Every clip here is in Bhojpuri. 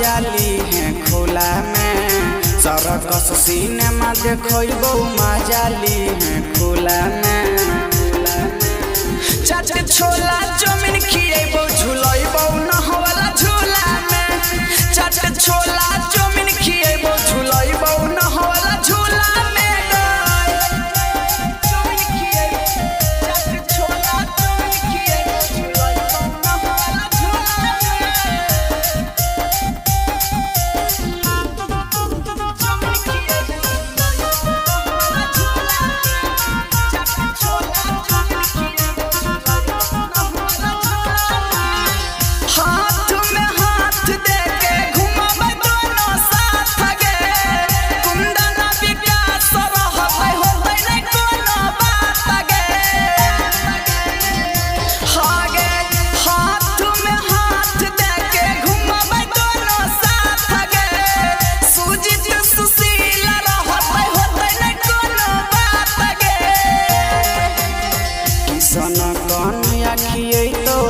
मजाली है खुला में सरकस सिनेमा देखो मजाली है खुला में चाट छोला चौमिन खिएबो झुलैबो नहवाला झूला में चाट छोला चौमिन खिएबो झुलैबो नहवाला झूला में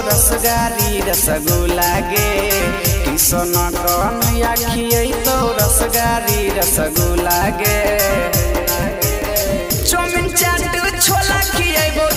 रसगारी रसगुल्ला गे किसन कौन आखिए तो रसगारी रसगुल्ला गे चौमिन चाट छोला खिएबो